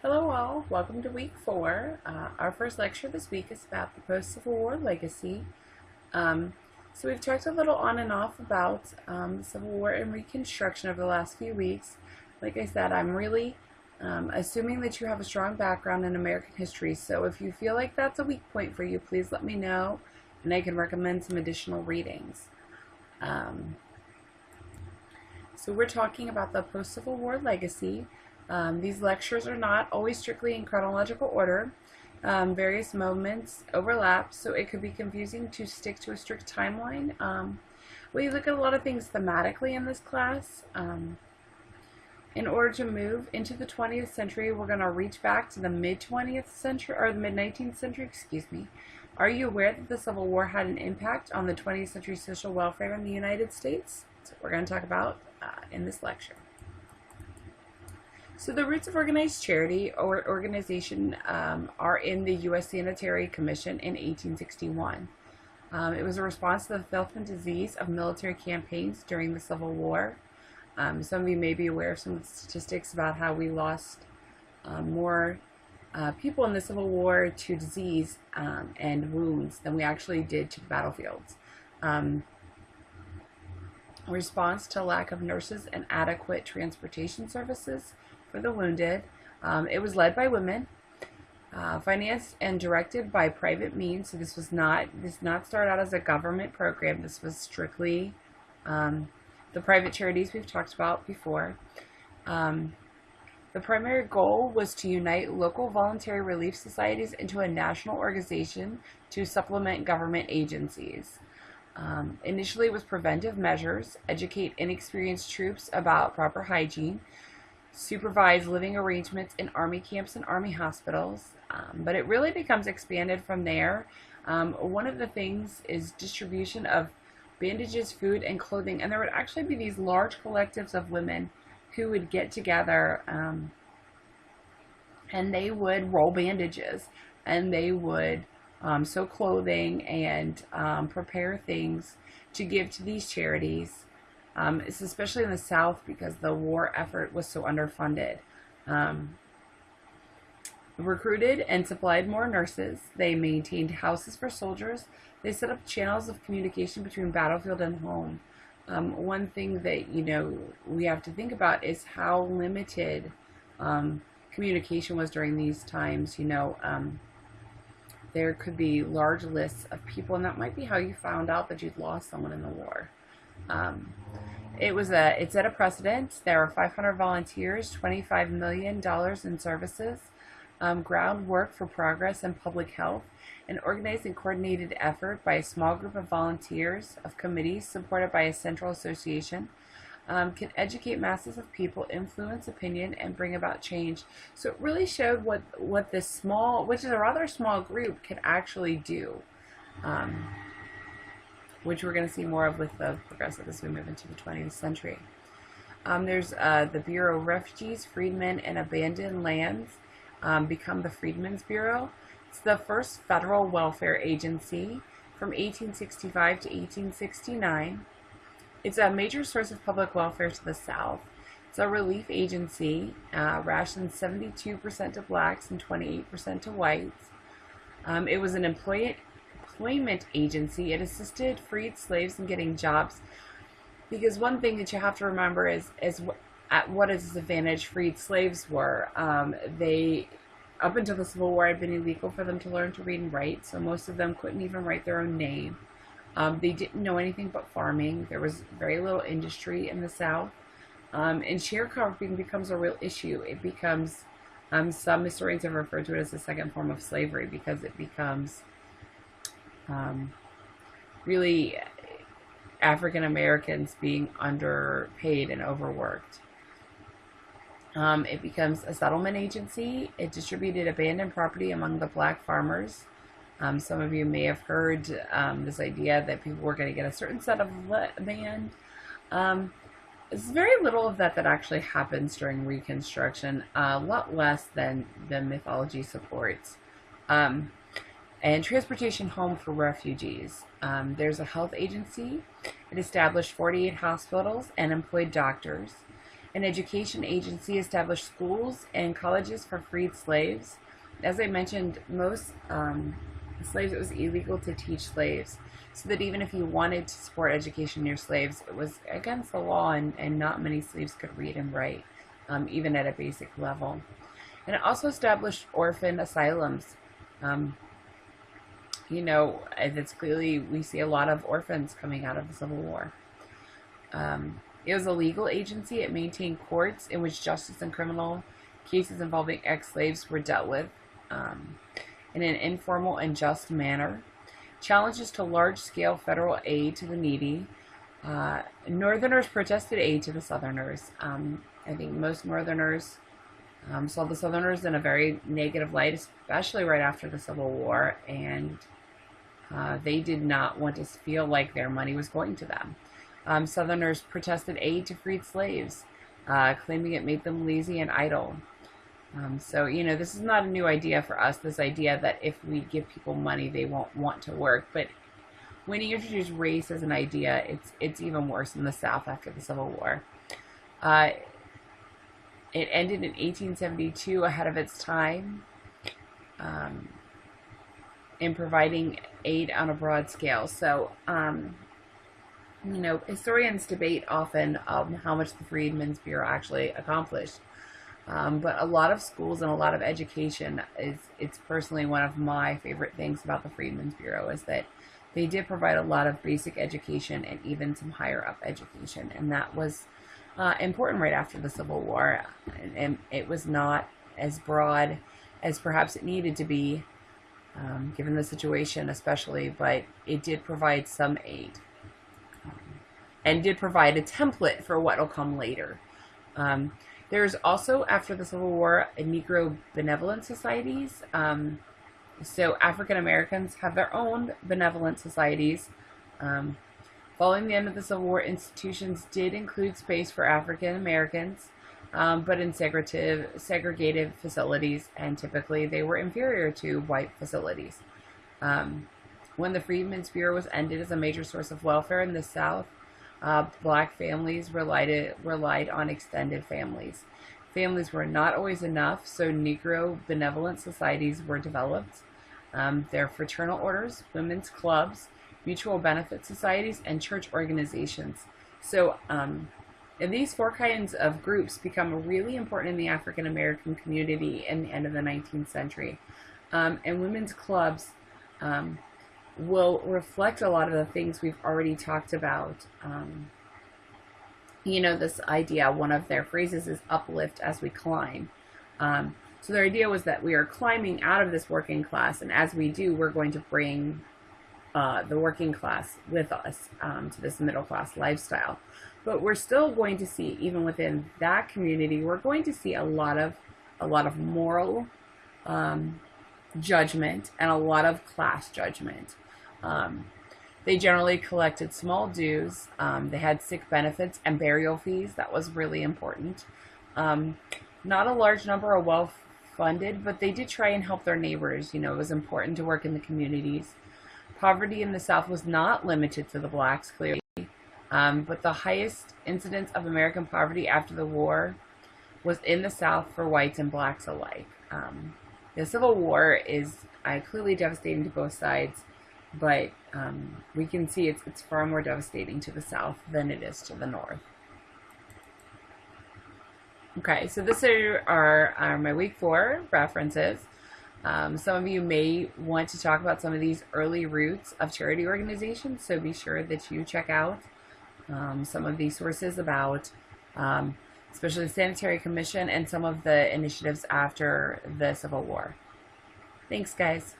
Hello all, welcome to week 4. Our first lecture this week is about the post-Civil War legacy. So we've talked a little on and off about the Civil War and Reconstruction over the last few weeks. Like I said, I'm really assuming that you have a strong background in American history, so if you feel like that's a weak point for you, please let me know and I can recommend some additional readings. So we're talking about the post-Civil War legacy. These lectures are not always strictly in chronological order. Various moments overlap, so it could be confusing to stick to a strict timeline. We look at a lot of things thematically in this class. In order to move into the 20th century, we're going to reach back to the mid-20th century, or the mid-19th century, excuse me. Are you aware that the Civil War had an impact on the 20th century social welfare in the United States? That's what we're going to talk about in this lecture. So the roots of organized charity or organization are in the U.S. Sanitary Commission in 1861. It was a response to the filth and disease of military campaigns during the Civil War. Some of you may be aware of some of the statistics about how we lost more people in the Civil War to disease and wounds than we actually did to the battlefields. Response to lack of nurses and adequate transportation services for the wounded. It was led by women, financed and directed by private means. So this did not start out as a government program. This was strictly the private charities we've talked about before. The primary goal was to unite local voluntary relief societies into a national organization to supplement government agencies. Initially, it was preventive measures, educate inexperienced troops about proper hygiene, supervise living arrangements in Army camps and Army hospitals, but it really becomes expanded from there. One of the things is distribution of bandages, food, and clothing, and there would actually be these large collectives of women who would get together and they would roll bandages and they would sew clothing and prepare things to give to these charities. It's especially in the South because the war effort was so underfunded. Recruited and supplied more nurses. They maintained houses for soldiers. They set up channels of communication between battlefield and home. One thing that we have to think about is how limited communication was during these times. There could be large lists of people, and that might be how you found out that you'd lost someone in the war. It set a precedent. There were 500 volunteers, $25 million in services, groundwork for progress and public health, an organized and coordinated effort by a small group of volunteers of committees supported by a central association, can educate masses of people, influence opinion, and bring about change. So it really showed what this small, which is a rather small group, can actually do, which we're going to see more of with the progressive as we move into the 20th century. There's the Bureau of Refugees, Freedmen, and Abandoned Lands become the Freedmen's Bureau. It's the first federal welfare agency from 1865 to 1869. It's a major source of public welfare to the South. It's a relief agency, rations 72% to blacks and 28% to whites. It was an employment agency. It assisted freed slaves in getting jobs, because one thing that you have to remember is at what a disadvantage freed slaves were. They, up until the Civil War, it had been illegal for them to learn to read and write, so most of them couldn't even write their own name. They didn't know anything but farming. There was very little industry in the South. And sharecropping becomes a real issue. It becomes, some historians have referred to it as the second form of slavery, because it becomes really African Americans being underpaid and overworked. It becomes a settlement agency. It distributed abandoned property among the black farmers. Some of you may have heard this idea that people were going to get a certain set of land. There's very little of that actually happens during Reconstruction, a lot less than the mythology supports. And transportation home for refugees. There's a health agency. It established 48 hospitals and employed doctors. An education agency established schools and colleges for freed slaves. As I mentioned, most slaves, it was illegal to teach slaves, so that even if you wanted to support education near slaves, it was against the law, and not many slaves could read and write, even at a basic level. And it also established orphan asylums. It's clearly, we see a lot of orphans coming out of the Civil War. It was a legal agency. It maintained courts in which justice and criminal cases involving ex-slaves were dealt with in an informal and just manner. Challenges to large-scale federal aid to the needy. Northerners protested aid to the Southerners. I think most Northerners saw the Southerners in a very negative light, especially right after the Civil War, and they did not want to feel like their money was going to them. Southerners protested aid to freed slaves, claiming it made them lazy and idle. So, this is not a new idea for us, this idea that if we give people money, they won't want to work. But when you introduce race as an idea, it's even worse in the South after the Civil War. It ended in 1872, ahead of its time, in providing aid on a broad scale. So, historians debate often how much the Freedmen's Bureau actually accomplished. But a lot of schools and a lot of education it's personally one of my favorite things about the Freedmen's Bureau, is that they did provide a lot of basic education and even some higher up education. And that was important right after the Civil War. And it was not as broad as perhaps it needed to be, given the situation especially, but it did provide some aid. And did provide a template for what will come later. There's also, after the Civil War, Negro benevolent societies. So African Americans have their own benevolent societies. Following the end of the Civil War, institutions did include space for African Americans, but in segregated facilities, and typically they were inferior to white facilities. When the Freedmen's Bureau was ended as a major source of welfare in the South, black families relied on extended families. Families were not always enough, so Negro benevolent societies were developed. There are fraternal orders, women's clubs, mutual benefit societies, and church organizations. So and these four kinds of groups become really important in the African American community in the end of the 19th century. And women's clubs will reflect a lot of the things we've already talked about. This idea, one of their phrases is uplift as we climb. So their idea was that we are climbing out of this working class, and as we do, we're going to bring the working class with us to this middle class lifestyle. But we're still going to see, even within that community, we're going to see a lot of moral judgment and a lot of class judgment. They generally collected small dues. They had sick benefits and burial fees. That was really important. Not a large number are well-funded, but they did try and help their neighbors. It was important to work in the communities. Poverty in the South was not limited to the blacks, clearly. But the highest incidence of American poverty after the war was in the South for whites and blacks alike. The Civil War is clearly devastating to both sides, but we can see it's far more devastating to the South than it is to the North. Okay, so this are my week 4 references. Some of you may want to talk about some of these early roots of charity organizations, so be sure that you check out some of these sources about especially the Sanitary Commission and some of the initiatives after the Civil War. Thanks, guys.